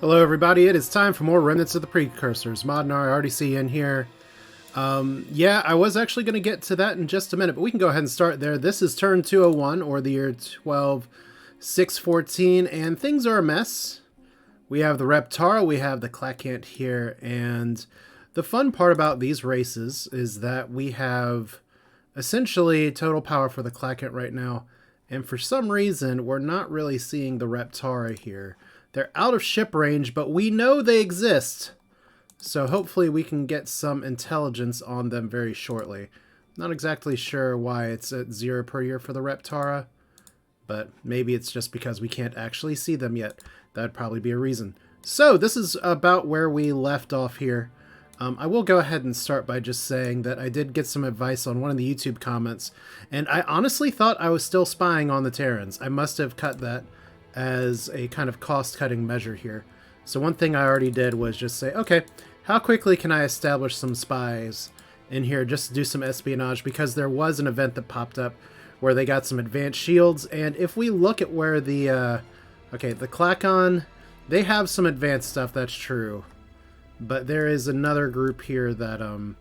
Hello everybody, it is time for more Remnants of the Precursors. Modnar, I already see you in here. Yeah, I was actually going to get to that in just a minute, but we can go ahead and start there. This is turn 201, or the year 12614, and things are a mess. We have the Reptara, we have the Clacant here, and the fun part about these races is that we have essentially total power for the Clacant right now, and for some reason, we're not really seeing the Reptara here. They're out of ship range, but we know they exist. So hopefully we can get some intelligence on them very shortly. Not exactly sure why it's at 0 per year for the Reptara, but maybe it's just because we can't actually see them yet. That'd probably be a reason. So this is about where we left off here. I will go ahead and start by just saying that I did get some advice on one of the YouTube comments, and I honestly thought I was still spying on the Terrans. I must have cut that as a kind of cost-cutting measure here. So one thing I already did was just say, okay, how quickly can I establish some spies in here just to do some espionage, because there was an event that popped up where they got some advanced shields, and if we look at where the, the Klakon, they have some advanced stuff, that's true. But there is another group here that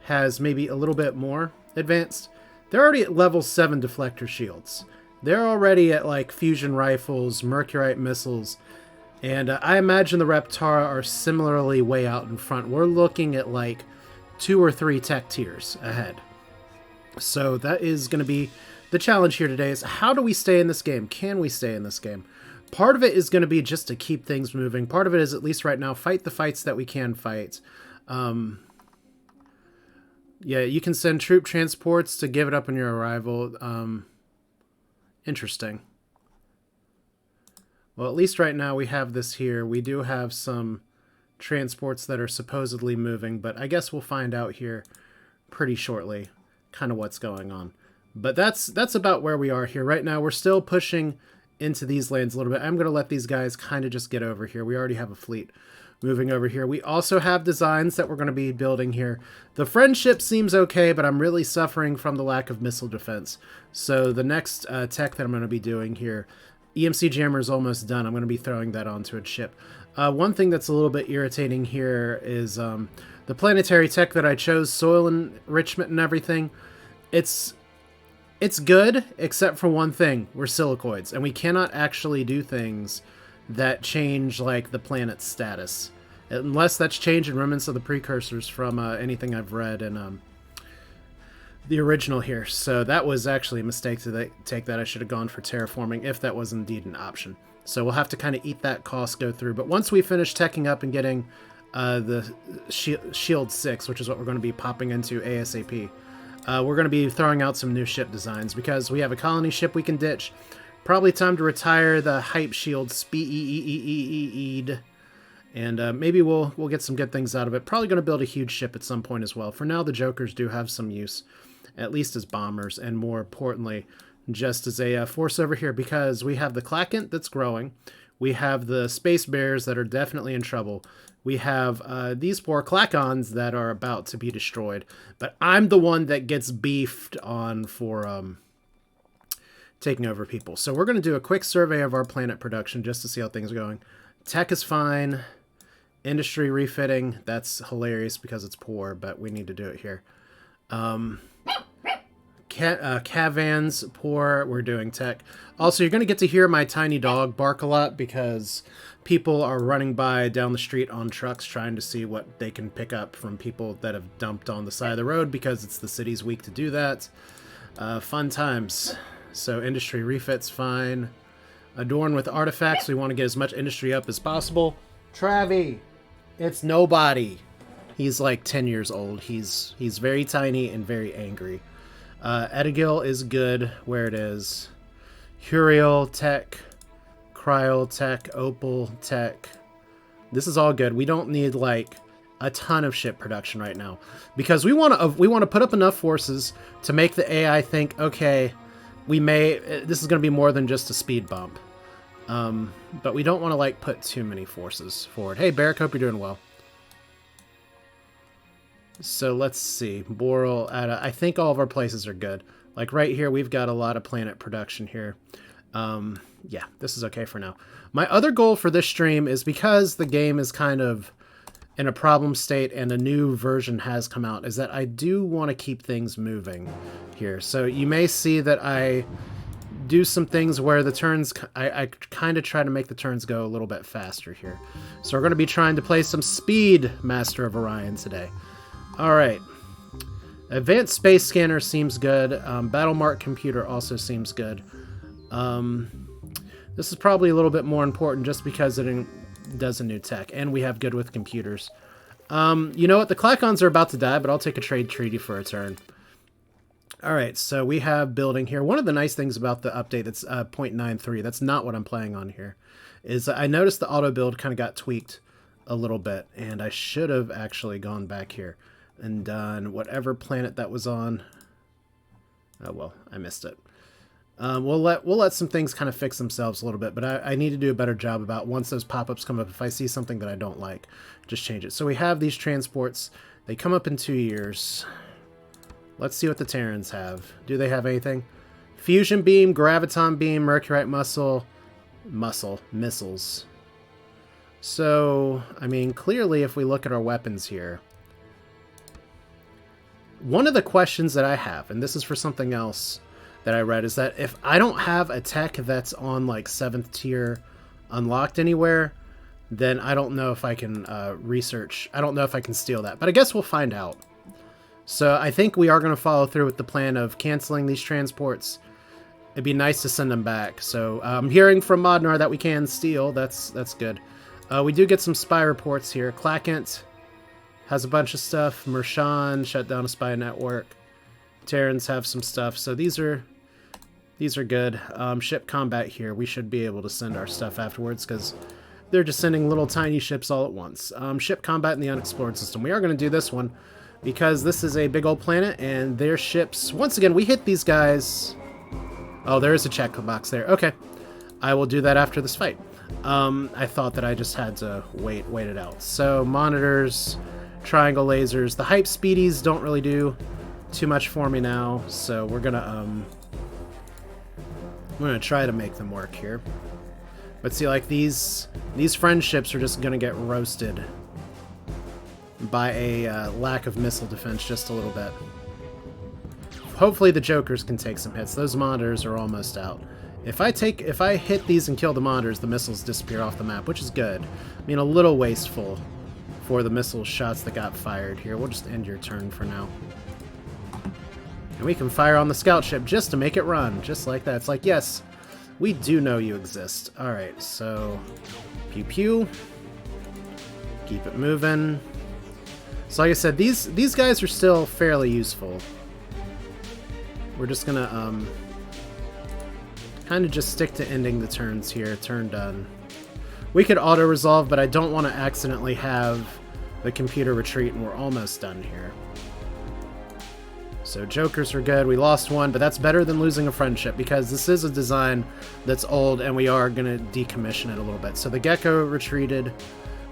has maybe a little bit more advanced. They're already at level 7 deflector shields. They're already at like fusion rifles, mercurite missiles, and I imagine the Reptara are similarly way out in front. We're looking at like 2 or 3 tech tiers ahead. So that is going to be the challenge here today, is how do we stay in this game? Can we stay in this game? Part of it is going to be just to keep things moving. Part of it is, at least right now, fight the fights that we can fight. Yeah, you can send troop transports to give it up on your arrival. Interesting. Well, at least right now we have this here. We do have some transports that are supposedly moving, but I guess we'll find out here pretty shortly kind of what's going on. But that's about where we are here. Right now we're still pushing into these lands a little bit. I'm going to let these guys kind of just get over here. We already have a fleet moving over here. We also have designs that we're going to be building here. The friendship seems okay, but I'm really suffering from the lack of missile defense. So the next tech that I'm going to be doing here, EMC jammer is almost done. I'm going to be throwing that onto a ship. One thing that's a little bit irritating here is the planetary tech that I chose, soil enrichment and everything. It's good, except for one thing. We're Silicoids, and we cannot actually do things that change like the planet's status, unless that's changed in Remnants of the Precursors from anything I've read in the original here. So that was actually a mistake to take that. I should have gone for terraforming if that was indeed an option. So we'll have to kind of eat that cost, go through. But once we finish teching up and getting the Shield 6, which is what we're going to be popping into ASAP, we're going to be throwing out some new ship designs, because we have a colony ship we can ditch. Probably time to retire the hype shield speed, and maybe we'll get some good things out of it. Probably going to build a huge ship at some point as well. For now, the Jokers do have some use, at least as bombers, and more importantly, just as a force over here, because we have the Clacant that's growing. We have the Space Bears that are definitely in trouble. We have these poor Klakons that are about to be destroyed. But I'm the one that gets beefed on for taking over people. So we're going to do a quick survey of our planet production just to see how things are going. Tech is fine. Industry refitting, that's hilarious because it's poor, but we need to do it here. Caravans, poor. We're doing tech. Also, you're going to get to hear my tiny dog bark a lot because people are running by down the street on trucks trying to see what they can pick up from people that have dumped on the side of the road, because it's the city's week to do that. Fun times. So industry refit's fine. Adorn with artifacts. We want to get as much industry up as possible. Travi, it's nobody. He's like 10 years old. He's very tiny and very angry. Edigil is good where it is. Huriel tech, Cryol tech, Opal tech. This is all good. We don't need like a ton of ship production right now, because we want to put up enough forces to make the AI think, okay, this is going to be more than just a speed bump. But we don't want to like put too many forces forward. Hey, Barrick, hope you're doing well. So let's see. Boral, I think all of our places are good. Like right here, we've got a lot of planet production here. Yeah, this is okay for now. My other goal for this stream is, because the game is kind of in a problem state and a new version has come out, is that I do want to keep things moving here. So you may see that I do some things where the turns, I kind of try to make the turns go a little bit faster here. So we're going to be trying to play some speed Master of Orion today. All right. Advanced Space Scanner seems good. Battle Mark Computer also seems good. This is probably a little bit more important just because it does a new tech, and we have good with computers. You know what? The Clacons are about to die, but I'll take a trade treaty for a turn. All right, so we have building here. One of the nice things about the update that's 0.93, that's not what I'm playing on here, is I noticed the auto build kind of got tweaked a little bit, and I should have actually gone back here and done whatever planet that was on. Oh, well, I missed it. We'll let some things kind of fix themselves a little bit, but I need to do a better job about, once those pop-ups come up, if I see something that I don't like, just change it. So we have these transports. They come up in 2 years. Let's see what the Terrans have. Do they have anything? Fusion beam, graviton beam, mercurite missiles. So, I mean, clearly if we look at our weapons here, one of the questions that I have, and this is for something else that I read, is that if I don't have a tech that's on like 7th tier unlocked anywhere, then I don't know if I can research. I don't know if I can steal that, but I guess we'll find out. So I think we are going to follow through with the plan of canceling these transports. It'd be nice to send them back. So I'm hearing from Modnar that we can steal. That's good. We do get some spy reports here. Clacant has a bunch of stuff. Mershan shut down a spy network. Terrans have some stuff. So these are good. Ship combat here. We should be able to send our stuff afterwards because they're just sending little tiny ships all at once. Ship combat in the unexplored system. We are going to do this one because this is a big old planet and their ships. Once again, we hit these guys. Oh, there is a checkbox there. Okay. I will do that after this fight. I thought that I just had to wait it out. So monitors, triangle lasers. The hype speedies don't really do too much for me now, so we're gonna try to make them work here. But see, like these friendships are just gonna get roasted by a lack of missile defense just a little bit. Hopefully the Jokers can take some hits. Those monitors are almost out. If I hit these and kill the monitors, the missiles disappear off the map, which is good. I mean, a little wasteful for the missile shots that got fired here. We'll just end your turn for now. And we can fire on the scout ship just to make it run, just like that. It's like, yes, we do know you exist. Alright, so pew pew. Keep it moving. So like I said, these guys are still fairly useful. We're just gonna kind of just stick to ending the turns here. Turn done. We could auto-resolve, but I don't want to accidentally have the computer retreat, and we're almost done here. So Jokers are good. We lost one, but that's better than losing a friendship because this is a design that's old, and we are going to decommission it a little bit. So the Gecko retreated.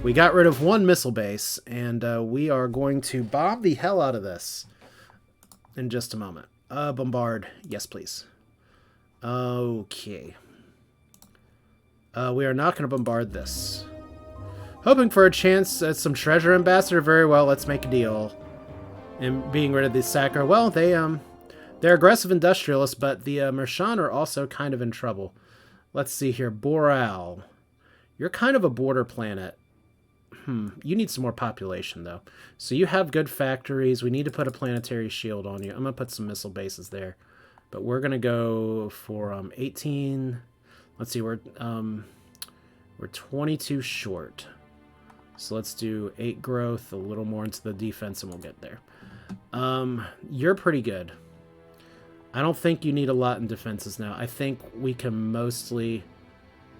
We got rid of one missile base, and we are going to bomb the hell out of this in just a moment. Bombard. Yes, please. Okay. We are not going to bombard this. Hoping for a chance at some treasure, Ambassador. Very well, let's make a deal. And being rid of the Sacker. Well, they're aggressive industrialists, but the Mershan are also kind of in trouble. Let's see here. Boral. You're kind of a border planet. You need some more population, though. So you have good factories. We need to put a planetary shield on you. I'm going to put some missile bases there. But we're going to go for 18. Let's see, we're 22 short. So let's do 8 growth, a little more into the defense, and we'll get there. You're pretty good. I don't think you need a lot in defenses now. I think we can mostly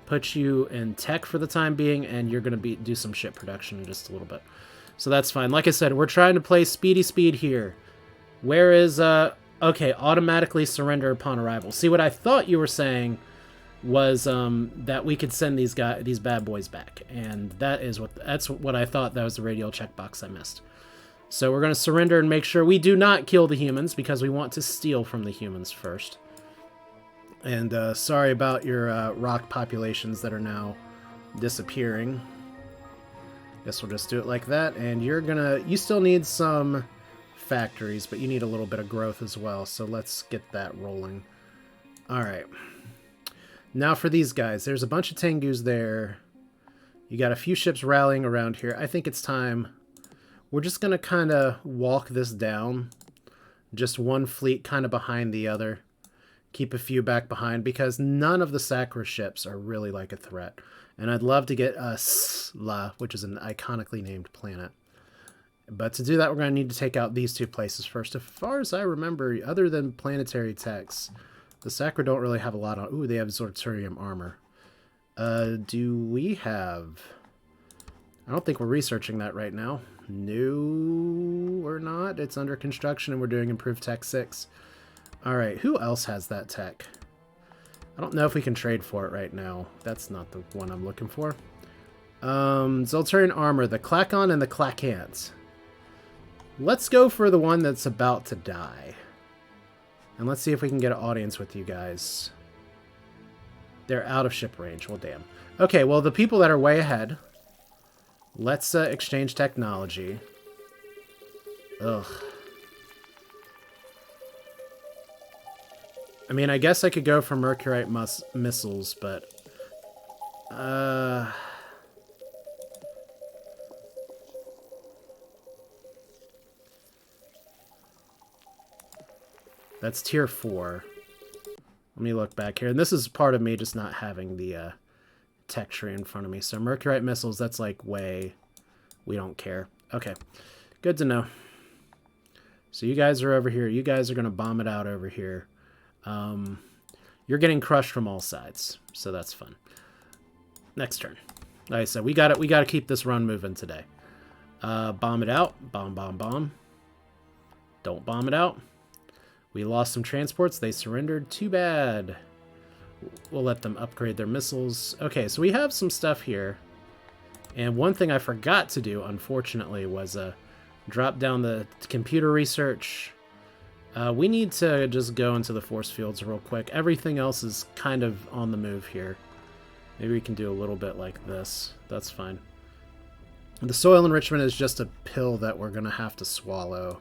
put you in tech for the time being, and you're going to do some ship production in just a little bit. So that's fine. Like I said, we're trying to play speedy speed here. Where is... Okay, automatically surrender upon arrival. See, what I thought you were saying was that we could send these bad boys back, and that's what I thought. That was the radial checkbox I missed. So we're going to surrender and make sure we do not kill the humans because we want to steal from the humans first. And sorry about your rock populations that are now disappearing. Guess we'll just do it like that. And you still need some factories, but you need a little bit of growth as well. So let's get that rolling. All right. Now for these guys. There's a bunch of Tengus there. You got a few ships rallying around here. I think it's time. We're just going to kind of walk this down. Just one fleet kind of behind the other. Keep a few back behind because none of the Sacra ships are really like a threat. And I'd love to get Sla, which is an iconically named planet. But to do that, we're going to need to take out these two places first. As far as I remember, other than planetary techs, the Sacra don't really have a lot on... Ooh, they have Zorturium armor. Do we have... I don't think we're researching that right now. No, we're not. It's under construction and we're doing improved tech 6. Alright, who else has that tech? I don't know if we can trade for it right now. That's not the one I'm looking for. Zolturian armor, the Clacon and the Clacant. Let's go for the one that's about to die. And let's see if we can get an audience with you guys. They're out of ship range. Well, damn. Okay, well, the people that are way ahead. Let's exchange technology. Ugh. I mean, I guess I could go for Mercurite missiles, but... That's tier 4. Let me look back here. And this is part of me just not having the tech tree in front of me. So Mercurite missiles, that's like way... We don't care. Okay. Good to know. So you guys are over here. You guys are going to bomb it out over here. You're getting crushed from all sides. So that's fun. Next turn. Like I said, we got to keep this run moving today. Bomb it out. Bomb, bomb, bomb. Don't bomb it out. We lost some transports. They surrendered. Too bad. We'll let them upgrade their missiles. Okay, so we have some stuff here. And one thing I forgot to do, unfortunately, was drop down the computer research. We need to just go into the force fields real quick. Everything else is kind of on the move here. Maybe we can do a little bit like this. That's fine. The soil enrichment is just a pill that we're going to have to swallow,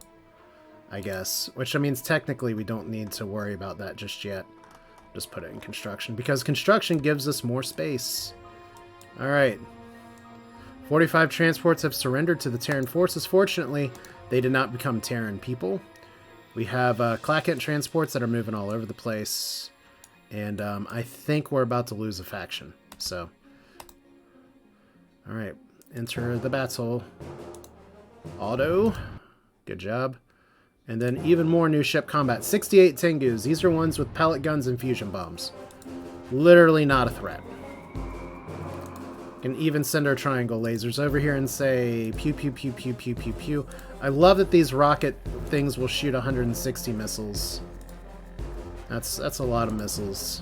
I guess. Which means technically we don't need to worry about that just yet. Just put it in construction. Because construction gives us more space. Alright. 45 transports have surrendered to the Terran forces. Fortunately, they did not become Terran people. We have Clacant transports that are moving all over the place. And I think we're about to lose a faction. So, alright. Enter the battle. Auto. Good job. And then even more new ship combat. 68 Tengus. These are ones with pellet guns and fusion bombs. Literally not a threat. Can even send our triangle lasers over here and say pew pew pew pew pew pew pew. I love that these rocket things will shoot 160 missiles. That's a lot of missiles.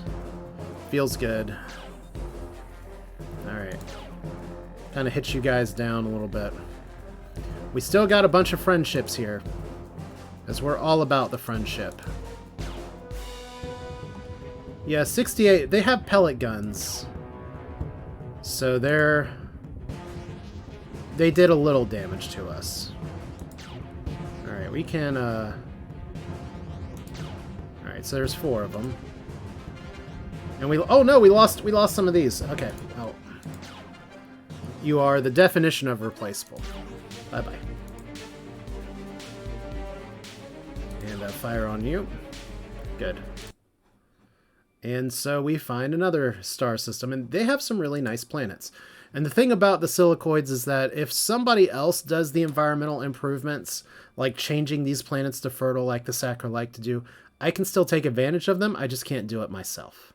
Feels good. Alright. Kind of hits you guys down a little bit. We still got a bunch of friendships here. As we're all about the friendship. Yeah, 68. They have pellet guns. So they did a little damage to us. Alright, we can, Alright, so there's 4 of them. And oh no, we lost some of these. Okay, oh. You are the definition of replaceable. Bye-bye. And fire on you. Good. And so we find another star system, and they have some really nice planets. And the thing about the Silicoids is that if somebody else does the environmental improvements, like changing these planets to fertile like the Sacra like to do, I can still take advantage of them, I just can't do it myself.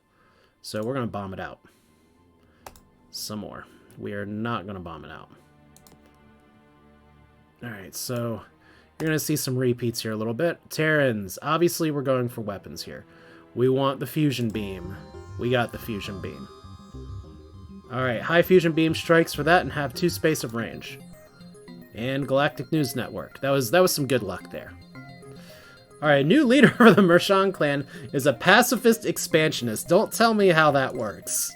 So we're going to bomb it out. Some more. We are not going to bomb it out. Alright, so you're going to see some repeats here a little bit. Terrans, obviously we're going for weapons here. We want the fusion beam. We got the fusion beam. Alright, high fusion beam strikes for that and have 2 space of range. And Galactic News Network. That was some good luck there. Alright, new leader for the Mershon clan is a pacifist expansionist. Don't tell me how that works.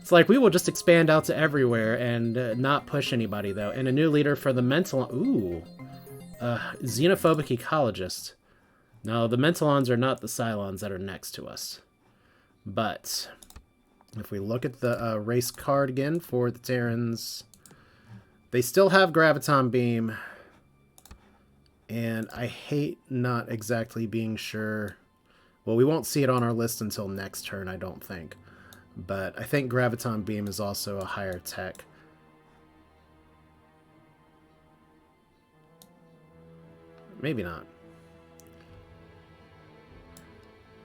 It's like, we will just expand out to everywhere and not push anybody, though. And a new leader for the mental... Ooh. Xenophobic ecologist. No, the Mentalons are not the Cylons that are next to us. But if we look at the race card again for the Terrans, they still have Graviton Beam. And I hate not exactly being sure. Well, we won't see it on our list until next turn, I don't think. But I think Graviton Beam is also a higher tech. Maybe not.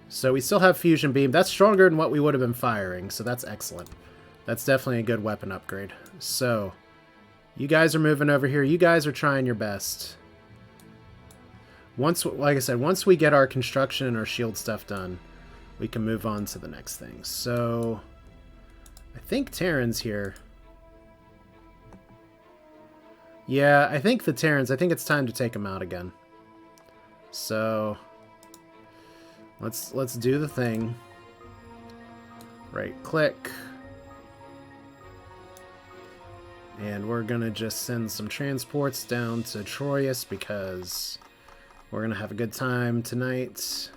So we still have Fusion Beam. That's stronger than what we would have been firing, so that's excellent. That's definitely a good weapon upgrade. So, you guys are moving over here. You guys are trying your best. Once, like I said, once we get our construction and our shield stuff done, we can move on to the next thing. So, I think Terran's here. Yeah, I think the Terrans, I think it's time to take them out again. So, let's do the thing. Right click. And we're gonna just send some transports down to Troyes because we're gonna have a good time tonight.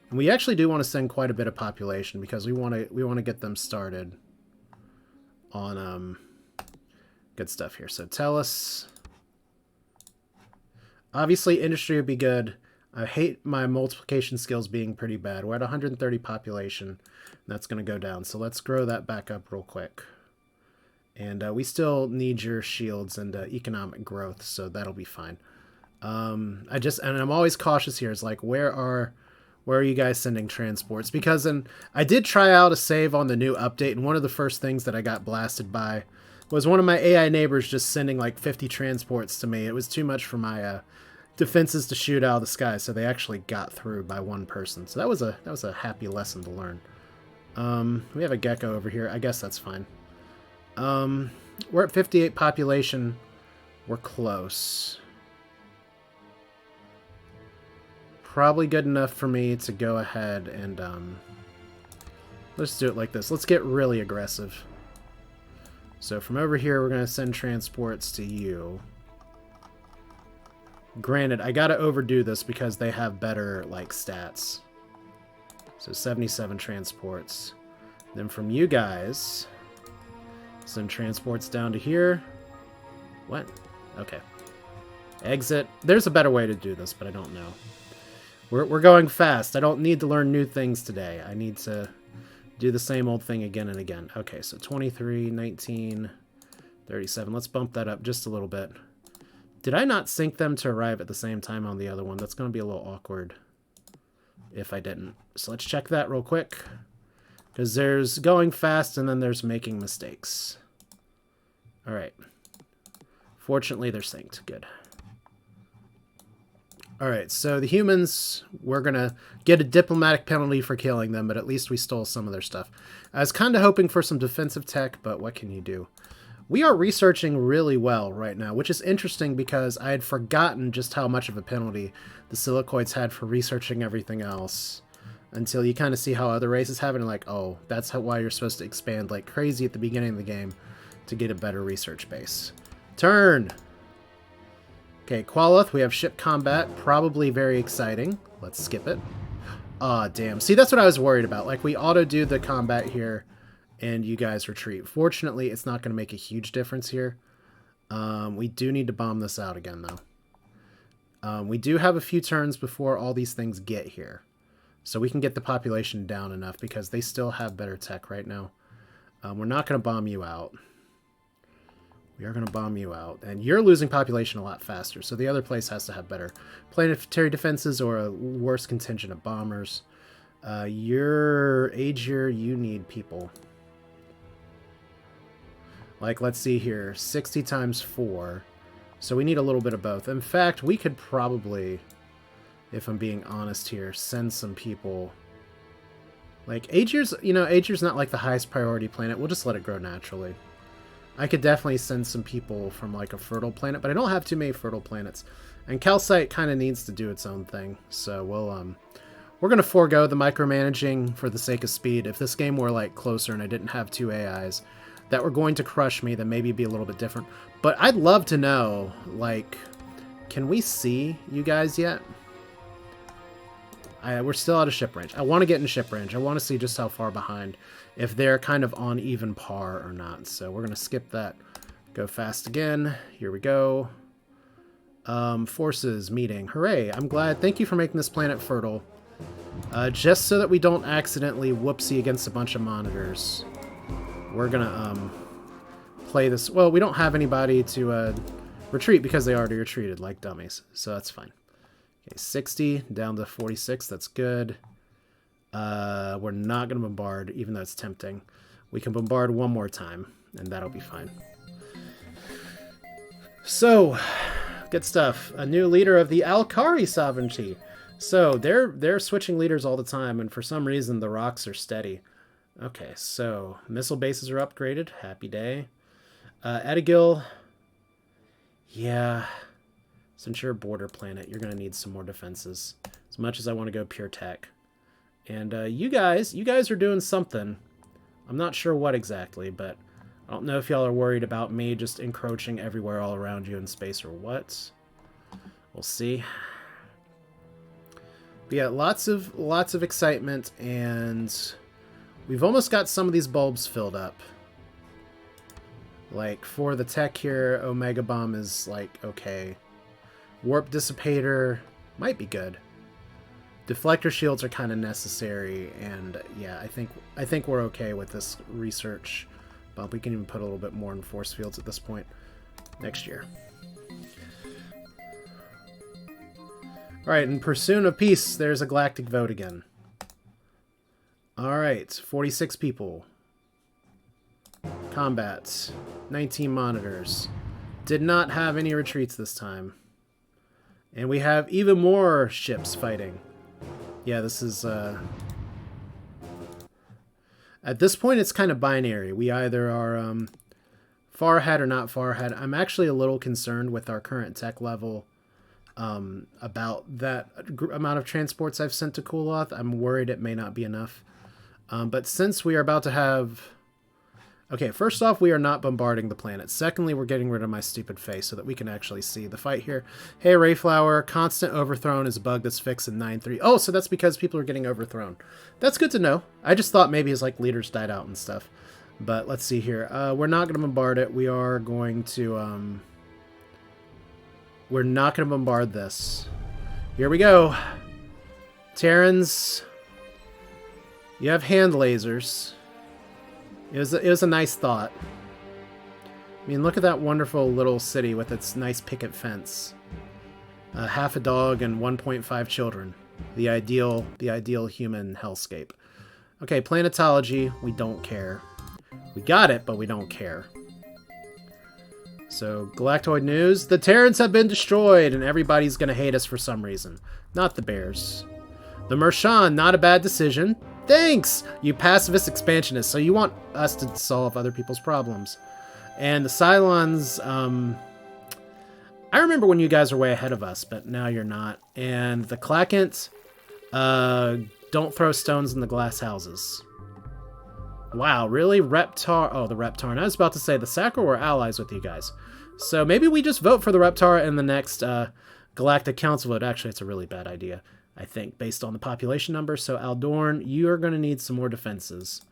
And we actually do want to send quite a bit of population because we want to get them started on good stuff here. So Tellus. Obviously, industry would be good. I hate my multiplication skills being pretty bad. We're at 130 population. And that's going to go down. So let's grow that back up real quick. And we still need your shields and economic growth, so that'll be fine. And I'm always cautious here. It's like, where are you guys sending transports? Because I did try out a save on the new update, and one of the first things that I got blasted by was one of my AI neighbors just sending like 50 transports to me. It was too much for my defenses to shoot out of the sky, so they actually got through by one person. So that was a happy lesson to learn. We have a gecko over here. I guess that's fine. We're at 58 population. We're close. Probably good enough for me to go ahead and let's do it like this. Let's get really aggressive. So from over here, we're going to send transports to you. Granted, I got to overdo this because they have better, like, stats. So 77 transports. Then from you guys, send transports down to here. What? Okay. Exit. There's a better way to do this, but I don't know. We're going fast. I don't need to learn new things today. I need to do the same old thing again and again. Okay, so 23, 19, 37. Let's bump that up just a little bit. Did I not sync them to arrive at the same time on the other one? That's going to be a little awkward if I didn't. So let's check that real quick. Because there's going fast and then there's making mistakes. All right. Fortunately, they're synced. Good. All right, so the humans, we're going to get a diplomatic penalty for killing them, but at least we stole some of their stuff. I was kind of hoping for some defensive tech, but what can you do? We are researching really well right now, which is interesting because I had forgotten just how much of a penalty the Silicoids had for researching everything else. Until you kind of see how other races have it, and like, oh, that's why you're supposed to expand like crazy at the beginning of the game to get a better research base. Turn! Okay, Qualoth, we have ship combat, probably very exciting. Let's skip it. Aw, damn. See, that's what I was worried about. Like, we auto-do the combat here, and you guys retreat. Fortunately, it's not going to make a huge difference here. We do need to bomb this out again, though. We do have a few turns before all these things get here. So we can get the population down enough, because they still have better tech right now. We're not going to bomb you out. We are going to bomb you out. And you're losing population a lot faster, so the other place has to have better planetary defenses or a worse contingent of bombers. Your Aegir, you need people. Like, let's see here. 60 times 4. So we need a little bit of both. In fact, we could probably, if I'm being honest here, send some people. Like, Aegir's, you know, Aegir's not like the highest priority planet. We'll just let it grow naturally. I could definitely send some people from, like, a fertile planet, but I don't have too many fertile planets. And calcite kind of needs to do its own thing. So we're going to forego the micromanaging for the sake of speed. If this game were like closer and I didn't have 2 AIs that were going to crush me, then maybe it'd be a little bit different. But I'd love to know, like, can we see you guys yet? We're still out of ship range. I want to get in ship range. I want to see just how far behind, if they're kind of on even par or not. So we're going to skip that. Go fast again. Here we go. Forces meeting. Hooray. I'm glad. Thank you for making this planet fertile. Just so that we don't accidentally whoopsie against a bunch of monitors. We're going to play this. Well, we don't have anybody to retreat because they already retreated like dummies. So that's fine. Okay, 60 down to 46. That's good. We're not going to bombard, even though it's tempting. We can bombard one more time, and that'll be fine. So, good stuff. A new leader of the Alkari sovereignty. So, they're switching leaders all the time, and for some reason, the rocks are steady. Okay, so, missile bases are upgraded. Happy day. Edagil. Yeah. Since you're a border planet, you're going to need some more defenses. As much as I want to go pure tech. And you guys are doing something. I'm not sure what exactly, but I don't know if y'all are worried about me just encroaching everywhere all around you in space or what. We'll see. But yeah, lots of excitement, and we've almost got some of these bulbs filled up. Like, for the tech here, Omega Bomb is, like, okay. Warp Dissipator might be good. Deflector shields are kind of necessary, and yeah, I think we're okay with this research. But we can even put a little bit more in force fields at this point next year. Alright, in Pursuit of Peace, there's a galactic vote again. Alright, 46 people. Combat. 19 monitors. Did not have any retreats this time. And we have even more ships fighting. Yeah, this is... At this point, it's kind of binary. We either are far ahead or not far ahead. I'm actually a little concerned with our current tech level about that amount of transports I've sent to Kuloth. I'm worried it may not be enough. But since we are about to have... Okay, first off, we are not bombarding the planet. Secondly, we're getting rid of my stupid face so that we can actually see the fight here. Hey, Rayflower, constant overthrown is a bug that's fixed in 9.3. Oh, so that's because people are getting overthrown. That's good to know. I just thought maybe his leaders died out and stuff. But let's see here. We're not going to bombard it. We are going to... We're not going to bombard this. Here we go. Terrans, you have hand lasers. It was a nice thought. I mean, look at that wonderful little city with its nice picket fence. Half a dog and 1.5 children. The ideal human hellscape. Okay, planetology, we don't care. We got it, but we don't care. So, Galactoid news. The Terrans have been destroyed, and everybody's gonna hate us for some reason. Not the bears. The Mershan, not a bad decision. Thanks, you pacifist expansionists. So you want us to solve other people's problems. And the Cylons, I remember when you guys were way ahead of us, but now you're not. And the Clackant, don't throw stones in the glass houses. Wow, really? Reptar? Oh, the Reptar. And I was about to say, the Sacra were allies with you guys. So maybe we just vote for the Reptar in the next Galactic Council vote. Actually, it's a really bad idea, I think, based on the population number. So Aldorn, you are going to need some more defenses.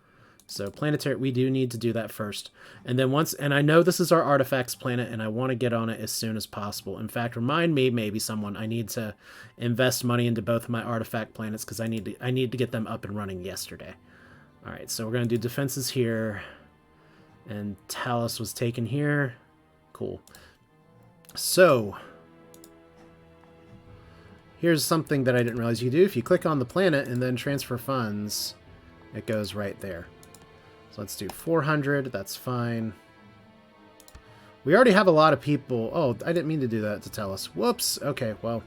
So planetary, we do need to do that first. And then and I know this is our artifacts planet, and I want to get on it as soon as possible. In fact, remind me, maybe someone, I need to invest money into both of my artifact planets because I need to get them up and running yesterday. All right, so we're going to do defenses here. And Talos was taken here. Cool. So, here's something that I didn't realize you do. If you click on the planet and then transfer funds, it goes right there. So let's do 400. That's fine. We already have a lot of people. Oh, I didn't mean to do that to Talos. Whoops. Okay, well,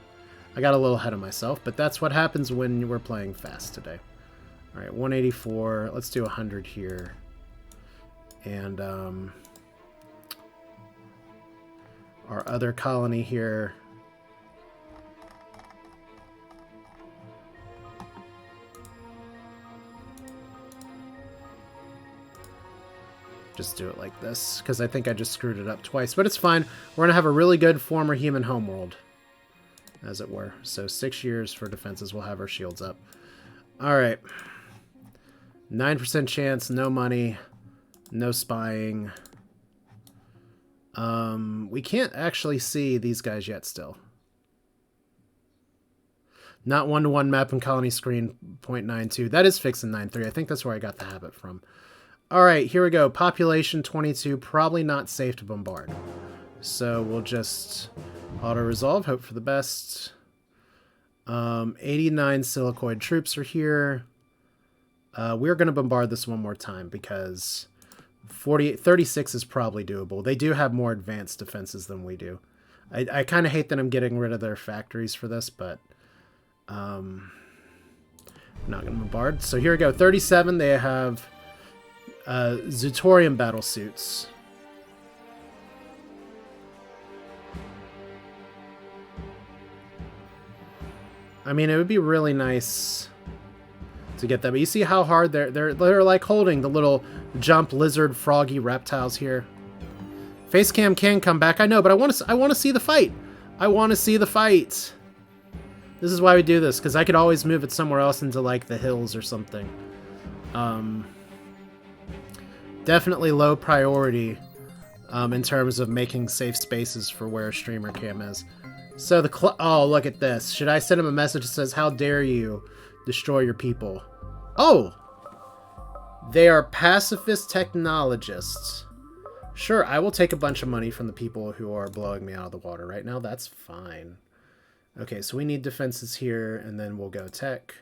I got a little ahead of myself, but that's what happens when we're playing fast today. All right, 184. Let's do 100 here. And our other colony here. just do it like this, because I think I just screwed it up twice. But it's fine. We're going to have a really good former human homeworld, as it were. So 6 years for defenses. We'll have our shields up. All right. 9% chance, no money, no spying. We can't actually see these guys yet still. Not 1-to-1 map and colony screen 0.92. That is fixed in 9.3. I think that's where I got the habit from. All right, here we go. Population 22. Probably not safe to bombard. So we'll just auto-resolve. Hope for the best. 89 Silicoid troops are here. We're going to bombard this one more time because 36 is probably doable. They do have more advanced defenses than we do. I kind of hate that I'm getting rid of their factories for this, but I'm not going to bombard. So here we go. 37, they have Zutorium battle suits. I mean, it would be really nice to get that, but you see how hard they're like holding the little jump lizard froggy reptiles here. Facecam can come back, I know, but I want to see the fight. I want to see the fight. This is why we do this, because I could always move it somewhere else into like the hills or something. Definitely low priority in terms of making safe spaces for where a streamer cam is. So oh, look at this. Should I send him a message that says, how dare you destroy your people? Oh! They are pacifist technologists. Sure, I will take a bunch of money from the people who are blowing me out of the water right now. That's fine. Okay, so we need defenses here, and then we'll go tech.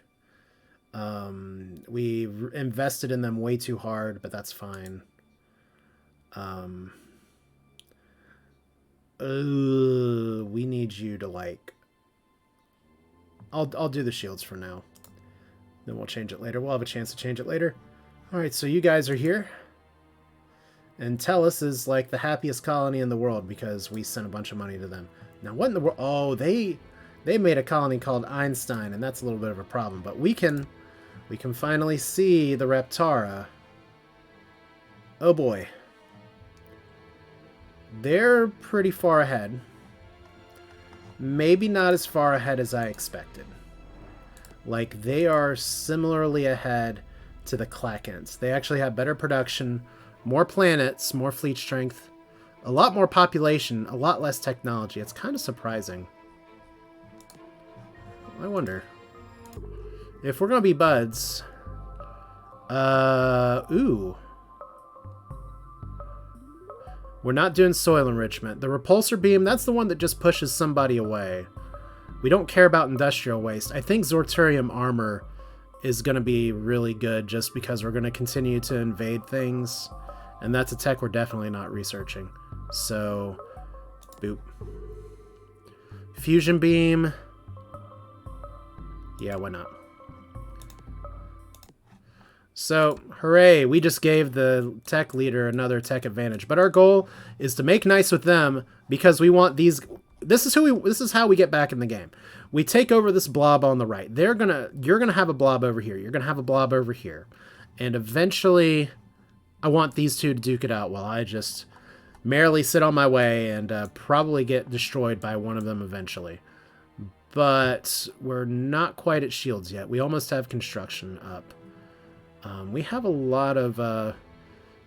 We invested in them way too hard, but that's fine. We need you to, like... I'll do the shields for now. Then we'll change it later. We'll have a chance to change it later. Alright, so you guys are here. And Tellus is, like, the happiest colony in the world because we sent a bunch of money to them. Now, what in the world... Oh, they made a colony called Einstein, and that's a little bit of a problem. But we can finally see the Reptara. Oh, boy. They're pretty far ahead. Maybe not as far ahead as I expected. Like, they are similarly ahead to the Clackens. They actually have better production, more planets, more fleet strength, a lot more population, a lot less technology. It's kind of surprising. I wonder. If we're going to be buds... ooh. We're not doing soil enrichment. The repulsor beam, that's the one that just pushes somebody away. We don't care about industrial waste. I think Zorturium armor is going to be really good just because we're going to continue to invade things. And that's a tech we're definitely not researching. So, boop. Fusion beam. Yeah, why not? So, hooray, we just gave the tech leader another tech advantage. But our goal is to make nice with them because we want these... This is how we get back in the game. We take over this blob on the right. You're gonna have a blob over here. You're gonna have a blob over here. And eventually, I want these two to duke it out while I just merrily sit on my way and probably get destroyed by one of them eventually. But we're not quite at shields yet. We almost have construction up. We have a lot of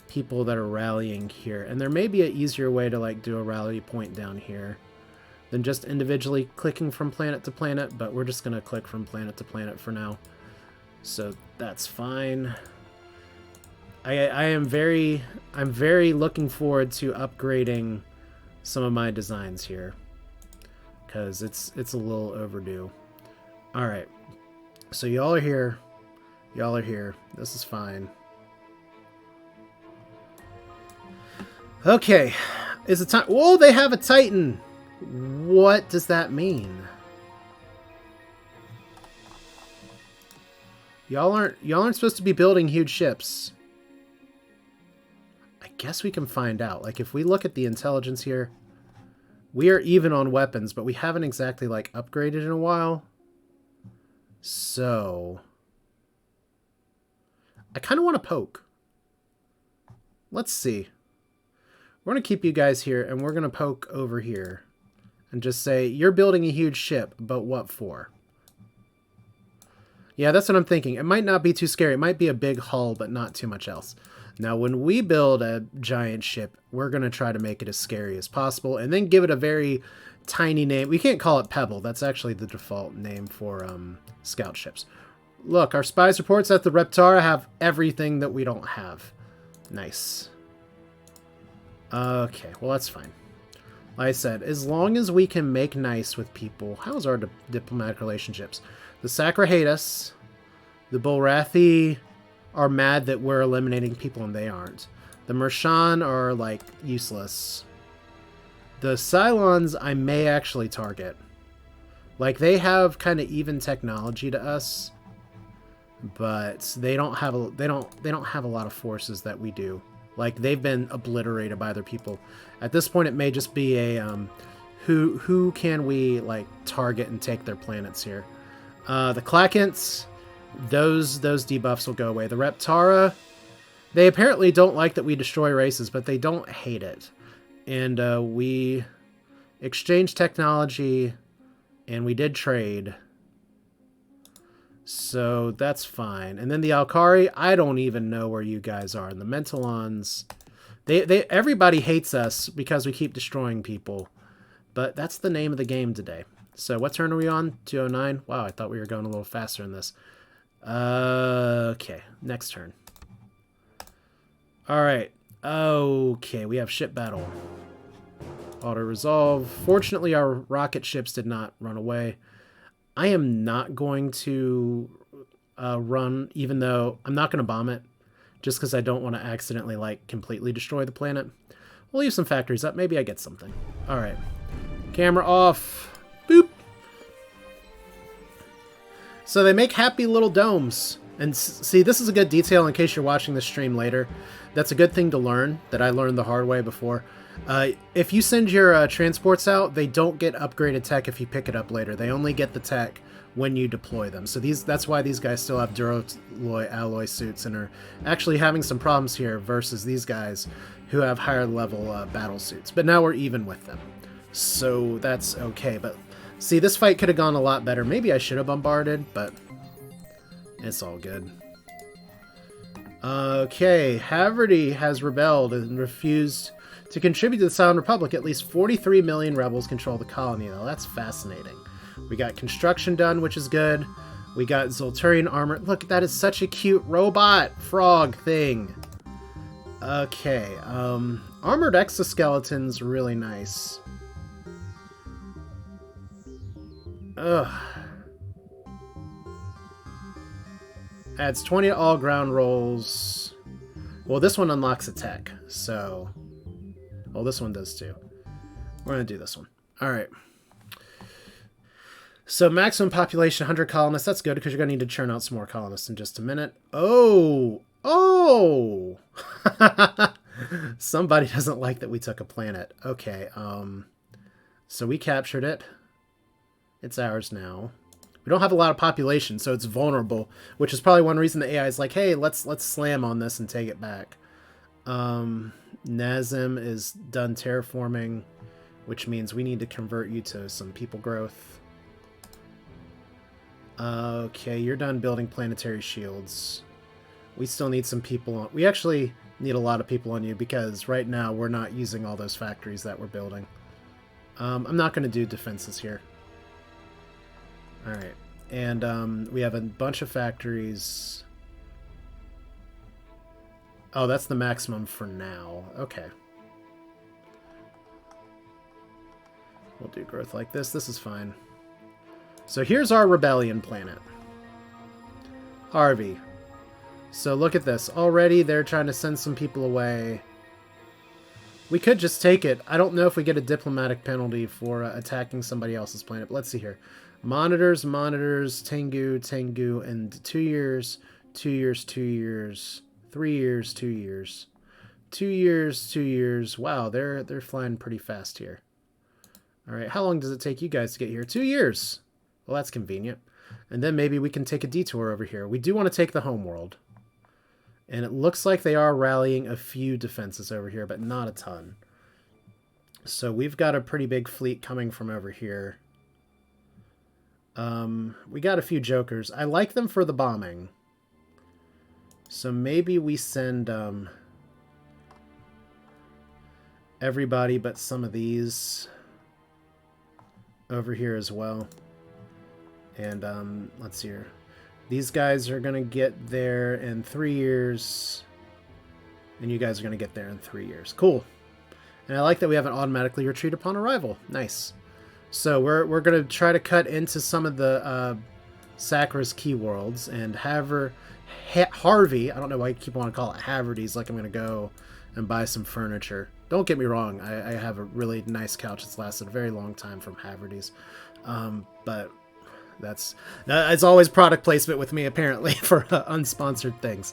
people that are rallying here. And there may be an easier way to like do a rally point down here than just individually clicking from planet to planet, but we're just going to click from planet to planet for now. So that's fine. I'm very looking forward to upgrading some of my designs here because it's a little overdue. All right. So y'all are here. Y'all are here. This is fine. Okay. Is it time? Whoa, they have a Titan. What does that mean? Y'all aren't supposed to be building huge ships. I guess we can find out. Like if we look at the intelligence here, we are even on weapons, but we haven't exactly like upgraded in a while. So I kind of want to poke. let's see. We're going to keep you guys here, and we're going to poke over here and just say, you're building a huge ship, but what for? Yeah, that's what I'm thinking. It might not be too scary. It might be a big hull, but not too much else. Now, when we build a giant ship, we're going to try to make it as scary as possible, and then give it a very tiny name. We can't call it Pebble. That's actually the default name for scout ships. Look, our spies reports that the Reptara have everything that we don't have. Nice. Okay, well, that's fine. Like I said, as long as we can make nice with people. How's our diplomatic relationships? The Sakra hate us. The Bulrathi are mad that we're eliminating people and they aren't. The Mershan are, like, useless. The Cylons I may actually target. Like, they have kind of even technology to us, but they don't have a lot of forces that we do. Like, they've been obliterated by other people. At this point, it may just be a, who can we, like, target and take their planets here? The Clackants, those debuffs will go away. The Reptara, they apparently don't like that we destroy races, but they don't hate it. And, we exchanged technology, and we did trade. So that's fine. And then the Alkari, I don't even know where you guys are. And the Mentalons, everybody hates us because we keep destroying people. But that's the name of the game today. So what turn are we on? 209? Wow, I thought we were going a little faster in this. Okay, next turn. All right. Okay, we have ship battle. Auto-resolve. Fortunately, our rocket ships did not run away. I am not going to run, even though I'm not going to bomb it, just because I don't want to accidentally, like, completely destroy the planet. We'll leave some factories up. Maybe I get something. All right. Camera off. Boop. So they make happy little domes. And see, this is a good detail in case you're watching this stream later. That's a good thing to learn, that I learned the hard way before. If you send your transports out, they don't get upgraded tech if you pick it up later. They only get the tech when you deploy them. So that's why these guys still have duralloy alloy suits and are actually having some problems here versus these guys who have higher level battle suits. But now we're even with them. So that's okay. But see, this fight could have gone a lot better. Maybe I should have bombarded, but it's all good. Okay, Haverty has rebelled and refused to contribute to the Silent Republic. At least 43 million rebels control the colony, though. That's fascinating. We got construction done, which is good. We got Zolturian armor. Look, that is such a cute robot frog thing. Okay, armored exoskeletons, really nice. Ugh. Adds 20 to all ground rolls. Well, this one unlocks a tech, so... Well, this one does too. We're going to do this one. All right. So maximum population, 100 colonists. That's good because you're going to need to churn out some more colonists in just a minute. Oh! Oh! Somebody doesn't like that we took a planet. Okay, so we captured it. It's ours now. We don't have a lot of population, so it's vulnerable, which is probably one reason the AI is like, hey, let's slam on this and take it back. Nazim is done terraforming, which means we need to convert you to some people growth. Okay, you're done building planetary shields. We still need some people on... We actually need a lot of people on you because right now we're not using all those factories that we're building. I'm not going to do defenses here. Alright, and we have a bunch of factories... Oh, that's the maximum for now. Okay. We'll do growth like this. This is fine. So here's our rebellion planet. Harvey. So look at this. Already they're trying to send some people away. We could just take it. I don't know if we get a diplomatic penalty for attacking somebody else's planet. But let's see here. Monitors, Tengu, and 2 years, 2 years, 2 years... 3 years, 2 years. 2 years, 2 years. Wow, they're flying pretty fast here. Alright, how long does it take you guys to get here? 2 years. Well, that's convenient. And then maybe we can take a detour over here. We do want to take the homeworld. And it looks like they are rallying a few defenses over here, but not a ton. So we've got a pretty big fleet coming from over here. We got a few jokers. I like them for the bombing. So maybe we send everybody but some of these over here as well. And let's see here. These guys are going to get there in 3 years. And you guys are going to get there in 3 years. Cool. And I like that we have an automatically retreat upon arrival. Nice. So we're going to try to cut into some of the Sacra's key worlds. And Harvey, I don't know why I keep wanting to call it Haverty's, like I'm going to go and buy some furniture. Don't get me wrong. I have a really nice couch that's lasted a very long time from Haverty's. But... it's always product placement with me, apparently, for unsponsored things.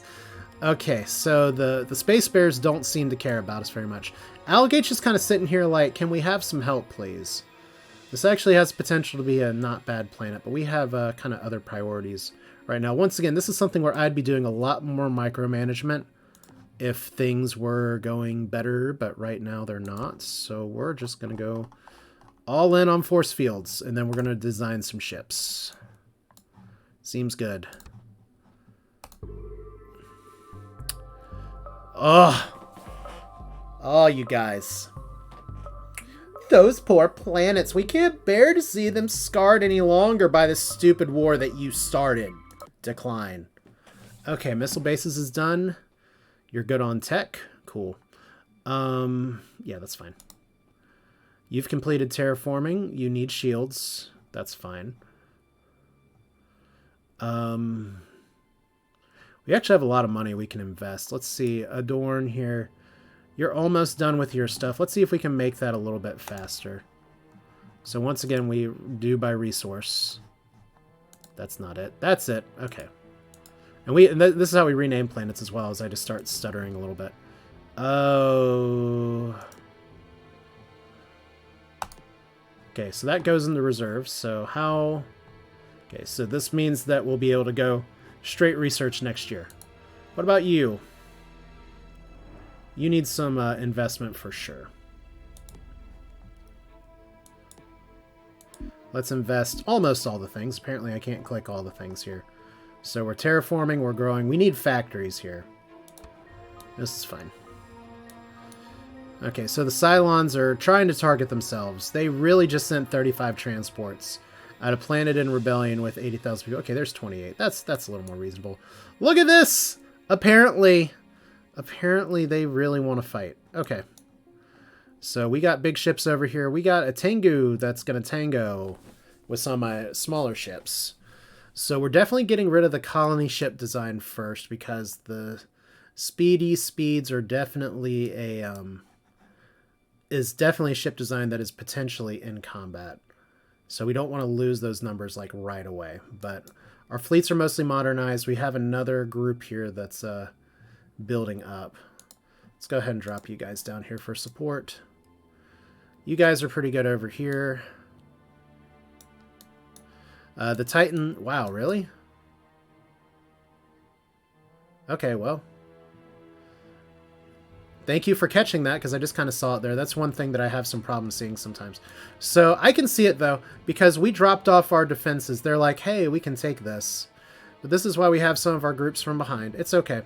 Okay, so the Space Bears don't seem to care about us very much. Alligate's just kind of sitting here like, can we have some help, please? This actually has potential to be a not bad planet, but we have kind of other priorities right now. Once again, this is something where I'd be doing a lot more micromanagement if things were going better, but right now they're not. So we're just going to go all in on force fields, and then we're going to design some ships. Seems good. Oh, you guys. Those poor planets. We can't bear to see them scarred any longer by this stupid war that you started. Decline. Okay, missile bases is done. You're good on tech. Cool. Yeah, that's fine. You've completed terraforming. You need shields. That's fine. We actually have a lot of money we can invest. Let's see. Adorn here. You're almost done with your stuff. Let's see if we can make that a little bit faster. So once again, we do by resource. That's not it. That's it. Okay. And this is how we rename planets as well, as I just start stuttering a little bit. Oh... Okay, so that goes in the reserve. So how... Okay, so this means that we'll be able to go straight research next year. What about you? You need some investment for sure. Let's invest almost all the things. Apparently I can't click all the things here. So we're terraforming, we're growing. We need factories here. This is fine. Okay, so the Cylons are trying to target themselves. They really just sent 35 transports at a planet in rebellion with 80,000 people. Okay, there's 28. That's a little more reasonable. Look at this! Apparently they really want to fight. Okay. So we got big ships over here. We got a Tengu that's going to tango with some of my smaller ships. So we're definitely getting rid of the colony ship design first, because the speeds are definitely definitely a ship design that is potentially in combat. So we don't want to lose those numbers like right away. But our fleets are mostly modernized. We have another group here that's building up. Let's go ahead and drop you guys down here for support. You guys are pretty good over here. The Titan... Wow, really? Okay, well... Thank you for catching that, because I just kind of saw it there. That's one thing that I have some problems seeing sometimes. So I can see it, though, because we dropped off our defenses. They're like, hey, we can take this. But this is why we have some of our groups from behind. It's okay.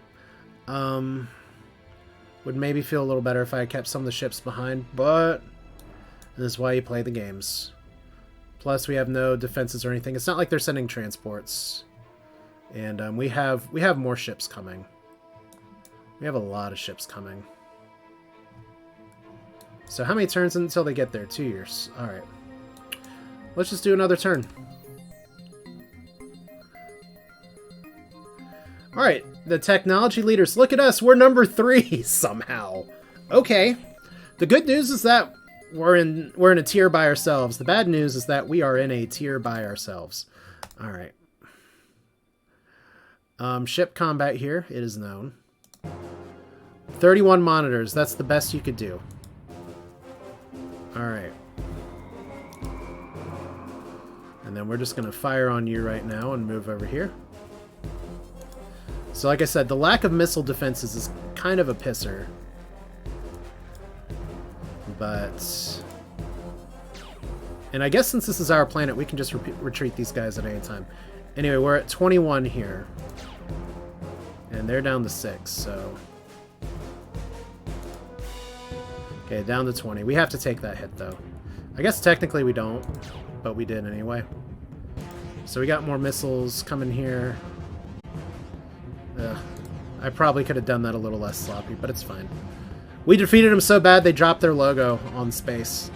Would maybe feel a little better if I kept some of the ships behind, but this is why you play the games. Plus, we have no defenses or anything. It's not like they're sending transports. And we have more ships coming. We have a lot of ships coming. So how many turns until they get there? 2 years. Alright. Let's just do another turn. Alright, the technology leaders. Look at us, we're number 3 somehow. Okay. The good news is that we're in a tier by ourselves. The bad news is that we are in a tier by ourselves. Alright. Ship combat here, it is known. 31 monitors, that's the best you could do. Alright. And then we're just going to fire on you right now and move over here. So like I said, the lack of missile defenses is kind of a pisser. But... And I guess since this is our planet, we can just retreat these guys at any time. Anyway, we're at 21 here. And they're down to 6, so... Okay, down to 20. We have to take that hit, though. I guess technically we don't, but we did anyway. So we got more missiles coming here. Ugh. I probably could have done that a little less sloppy, but it's fine. We defeated them so bad they dropped their logo on space.